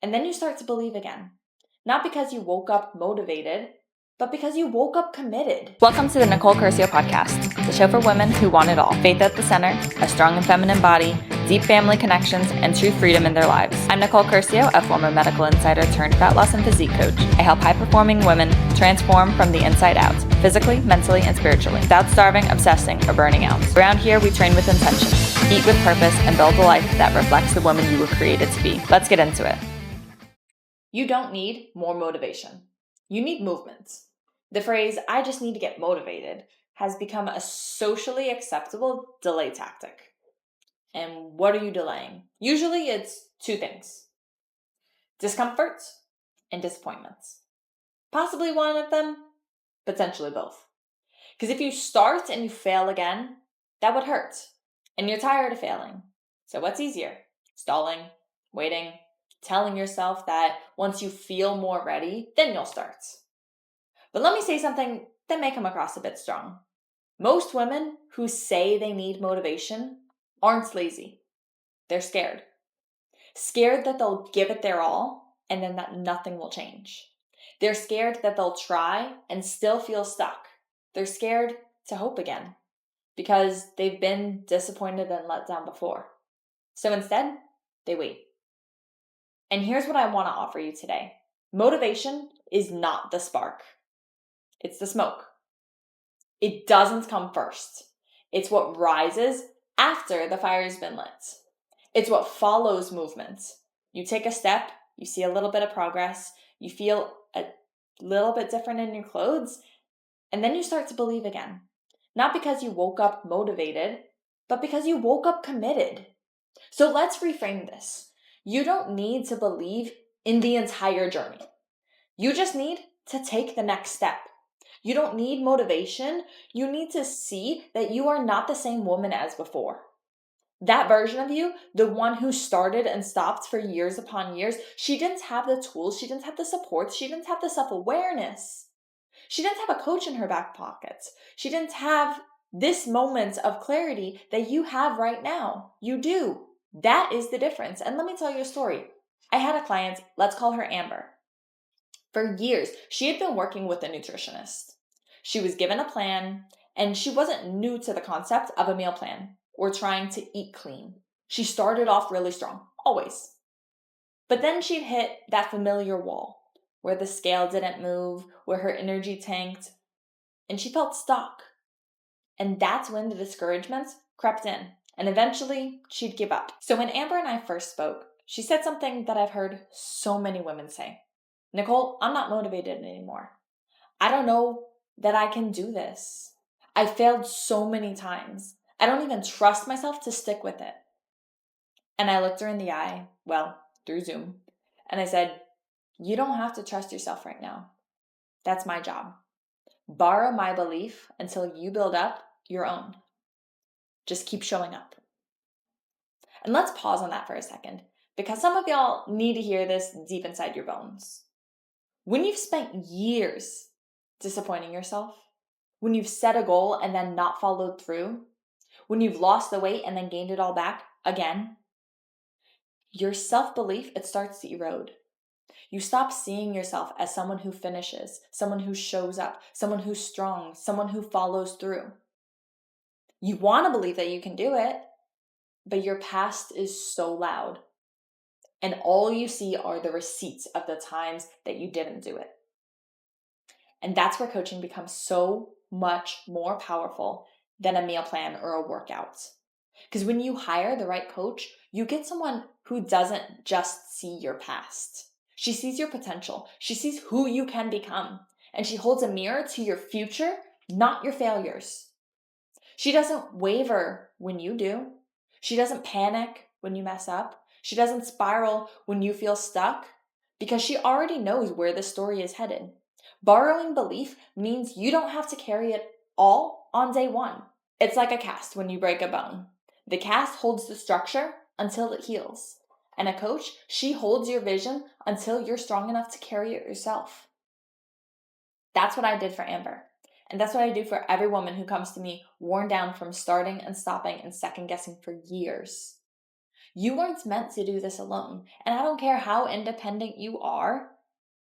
And then you start to believe again. Not because you woke up motivated, but because you woke up committed. Welcome to the Nicole Curcio podcast, the show for women who want it all. Faith at the center, a strong and feminine body, deep family connections, and true freedom in their lives. I'm Nicole Curcio, a former medical insider turned fat loss and physique coach. I help high-performing women transform from the inside out, physically, mentally, and spiritually, without starving, obsessing, or burning out. Around here, we train with intention, eat with purpose, and build a life that reflects the woman you were created to be. Let's get into it. You don't need more motivation. You need movement. The phrase, "I just need to get motivated," has become a socially acceptable delay tactic. And what are you delaying? Usually it's two things: discomfort and disappointments. Possibly one of them, potentially both. Because if you start and you fail again, that would hurt. And you're tired of failing. So what's easier? Stalling, waiting, telling yourself that once you feel more ready, then you'll start. But let me say something that may come across a bit strong. Most women who say they need motivation aren't lazy. They're scared. Scared that they'll give it their all and then that nothing will change. They're scared that they'll try and still feel stuck. They're scared to hope again because they've been disappointed and let down before. So instead, they wait. And here's what I want to offer you today. Motivation is not the spark. It's the smoke. It doesn't come first. It's what rises after the fire has been lit. It's what follows movement. You take a step, you see a little bit of progress, you feel a little bit different in your clothes, and then you start to believe again. Not because you woke up motivated, but because you woke up committed. So let's reframe this. You don't need to believe in the entire journey. You just need to take the next step. You don't need motivation. You need to see that you are not the same woman as before. That version of you, the one who started and stopped for years upon years, she didn't have the tools, she didn't have the support, she didn't have the self-awareness. She didn't have a coach in her back pocket. She didn't have this moment of clarity that you have right now. You do. That is the difference. And let me tell you a story. I had a client, let's call her Amber. For years, she had been working with a nutritionist. She was given a plan, and she wasn't new to the concept of a meal plan or trying to eat clean. She started off really strong, always. But then she'd hit that familiar wall where the scale didn't move, where her energy tanked, and she felt stuck. And that's when the discouragement crept in, and eventually she'd give up. So when Amber and I first spoke, she said something that I've heard so many women say. "Nicole, I'm not motivated anymore. I don't know that I can do this. I failed so many times. I don't even trust myself to stick with it." And I looked her in the eye, well, through Zoom, and I said, "You don't have to trust yourself right now. That's my job. Borrow my belief until you build up your own. Just keep showing up." And let's pause on that for a second, because some of y'all need to hear this deep inside your bones. When you've spent years disappointing yourself, when you've set a goal and then not followed through, when you've lost the weight and then gained it all back again, your self-belief, it starts to erode. You stop seeing yourself as someone who finishes, someone who shows up, someone who's strong, someone who follows through. You want to believe that you can do it, but your past is so loud. And all you see are the receipts of the times that you didn't do it. And that's where coaching becomes so much more powerful than a meal plan or a workout. Because when you hire the right coach, you get someone who doesn't just see your past. She sees your potential. She sees who you can become. And she holds a mirror to your future, not your failures. She doesn't waver when you do. She doesn't panic when you mess up. She doesn't spiral when you feel stuck, because she already knows where the story is headed. Borrowing belief means you don't have to carry it all on day one. It's like a cast when you break a bone. The cast holds the structure until it heals. And a coach, she holds your vision until you're strong enough to carry it yourself. That's what I did for Amber. And that's what I do for every woman who comes to me worn down from starting and stopping and second guessing for years. You weren't meant to do this alone. And I don't care how independent you are,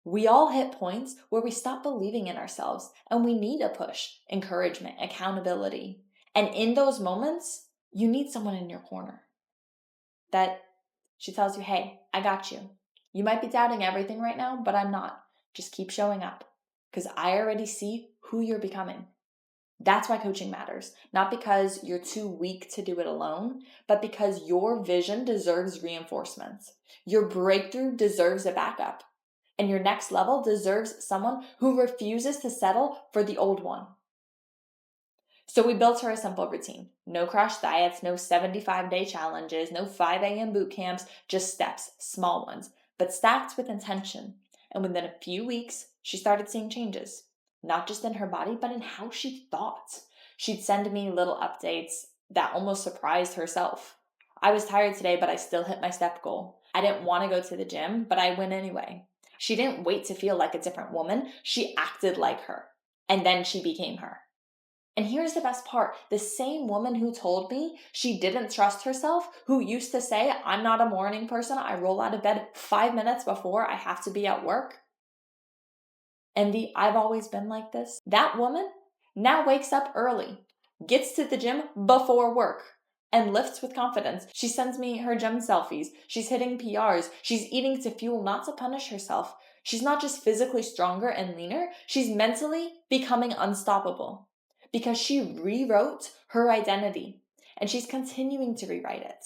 we all hit points where we stop believing in ourselves and we need a push, encouragement, accountability. And in those moments, you need someone in your corner that she tells you, hey, I got you. You might be doubting everything right now, but I'm not. Just keep showing up because I already see who you're becoming. That's why coaching matters. Not because you're too weak to do it alone, but because your vision deserves reinforcement. Your breakthrough deserves a backup. And your next level deserves someone who refuses to settle for the old one. So we built her a simple routine. No crash diets, no 75-day challenges, no 5 a.m. boot camps, just steps, small ones, but stacked with intention. And within a few weeks, she started seeing changes, not just in her body, but in how she thought. She'd send me little updates that almost surprised herself. I was tired today, but I still hit my step goal. I didn't want to go to the gym, but I went anyway. She didn't wait to feel like a different woman. She acted like her. And then she became her. And here's the best part. The same woman who told me she didn't trust herself, who used to say, I'm not a morning person, I roll out of bed 5 minutes before I have to be at work. And the I've always been like this. That woman now wakes up early, gets to the gym before work, and lifts with confidence. She sends me her gym selfies. She's hitting PRs. She's eating to fuel, not to punish herself. She's not just physically stronger and leaner, she's mentally becoming unstoppable. Because she rewrote her identity and she's continuing to rewrite it.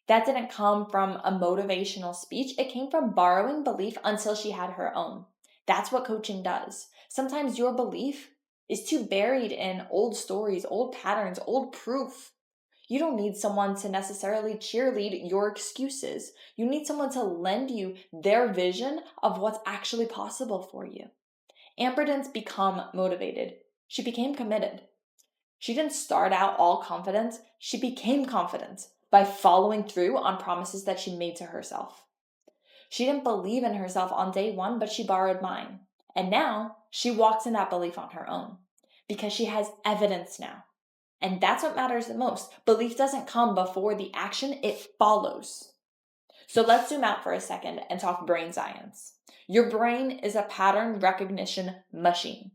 That didn't come from a motivational speech. It came from borrowing belief until she had her own. That's what coaching does. Sometimes your belief is too buried in old stories, old patterns, old proof. You don't need someone to necessarily cheerlead your excuses. You need someone to lend you their vision of what's actually possible for you. Amber didn't become motivated. She became committed. She didn't start out all confident. She became confident by following through on promises that she made to herself. She didn't believe in herself on day one, but she borrowed mine. And now she walks in that belief on her own because she has evidence now. And that's what matters the most. Belief doesn't come before the action, it follows. So let's zoom out for a second and talk brain science. Your brain is a pattern recognition machine.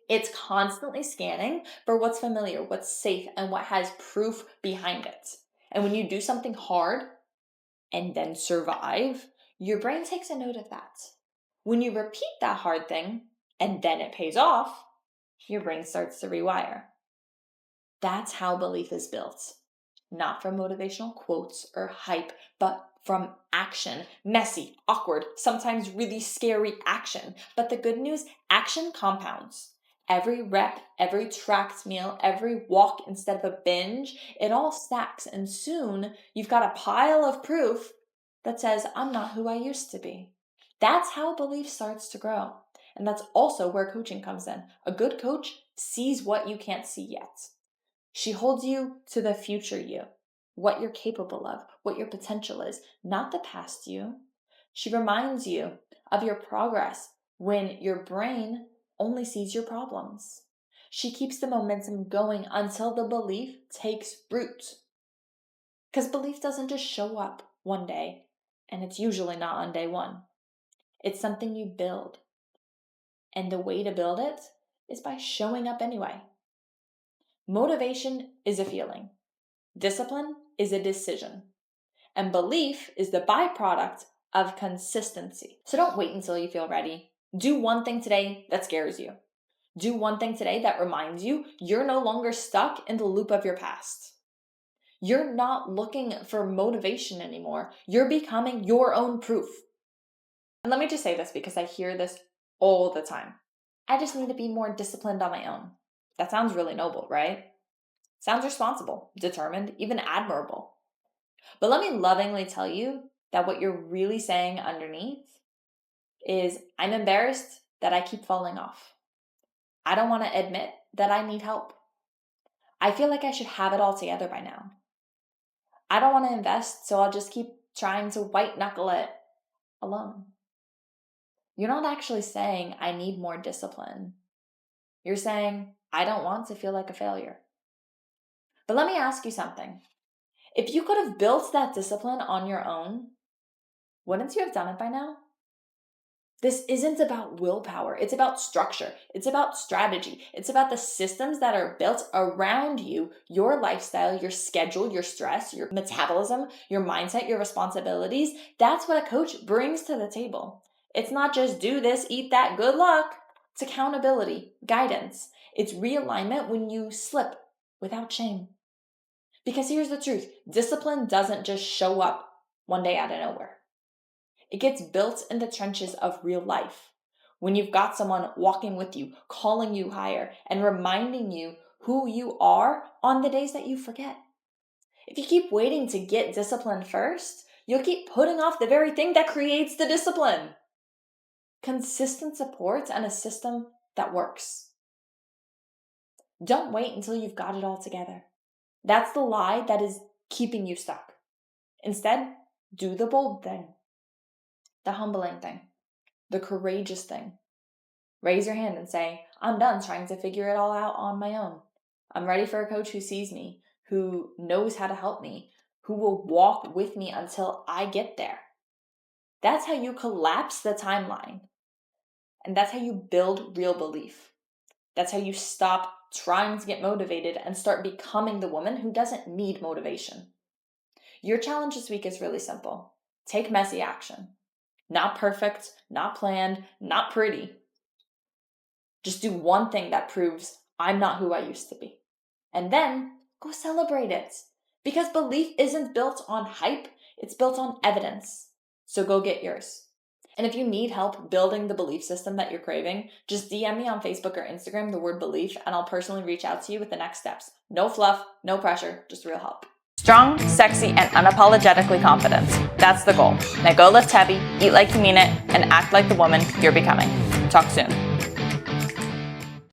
It's constantly scanning for what's familiar, what's safe, and what has proof behind it. And when you do something hard and then survive, your brain takes a note of that. When you repeat that hard thing and then it pays off, your brain starts to rewire. That's how belief is built. Not from motivational quotes or hype, but from action. Messy, awkward, sometimes really scary action. But the good news, action compounds. Every rep, every tracked meal, every walk instead of a binge, it all stacks. And soon you've got a pile of proof that says, I'm not who I used to be. That's how belief starts to grow. And that's also where coaching comes in. A good coach sees what you can't see yet. She holds you to the future you, what you're capable of, what your potential is, not the past you. She reminds you of your progress when your brain only sees your problems. She keeps the momentum going until the belief takes root. Because belief doesn't just show up one day, and it's usually not on day one. It's something you build. And the way to build it is by showing up anyway. Motivation is a feeling. Discipline is a decision. And belief is the byproduct of consistency. So don't wait until you feel ready. Do one thing today that scares you. Do one thing today that reminds you you're no longer stuck in the loop of your past. You're not looking for motivation anymore. You're becoming your own proof. And let me just say this because I hear this all the time. I just need to be more disciplined on my own. That sounds really noble, right? Sounds responsible, determined, even admirable. But let me lovingly tell you that what you're really saying underneath is, I'm embarrassed that I keep falling off. I don't want to admit that I need help. I feel like I should have it all together by now. I don't want to invest, so I'll just keep trying to white knuckle it alone. You're not actually saying I need more discipline. You're saying I don't want to feel like a failure. But let me ask you something. If you could have built that discipline on your own, wouldn't you have done it by now? This isn't about willpower. It's about structure. It's about strategy. It's about the systems that are built around you, your lifestyle, your schedule, your stress, your metabolism, your mindset, your responsibilities. That's what a coach brings to the table. It's not just do this, eat that, good luck. It's accountability, guidance. It's realignment when you slip without shame. Because here's the truth. Discipline doesn't just show up one day out of nowhere. It gets built in the trenches of real life. When you've got someone walking with you, calling you higher, and reminding you who you are on the days that you forget. If you keep waiting to get discipline first, you'll keep putting off the very thing that creates the discipline. Consistent support and a system that works. Don't wait until you've got it all together. That's the lie that is keeping you stuck. Instead, do the bold thing. The humbling thing, the courageous thing. Raise your hand and say, I'm done trying to figure it all out on my own. I'm ready for a coach who sees me, who knows how to help me, who will walk with me until I get there. That's how you collapse the timeline. And that's how you build real belief. That's how you stop trying to get motivated and start becoming the woman who doesn't need motivation. Your challenge this week is really simple. Take messy action. Not perfect, not planned, not pretty. Just do one thing that proves I'm not who I used to be. And then go celebrate it. Because belief isn't built on hype, it's built on evidence. So go get yours. And if you need help building the belief system that you're craving, just DM me on Facebook or Instagram the word belief, and I'll personally reach out to you with the next steps. No fluff, no pressure, just real help. Strong, sexy, and unapologetically confident. That's the goal. Now go lift heavy, eat like you mean it, and act like the woman you're becoming. Talk soon.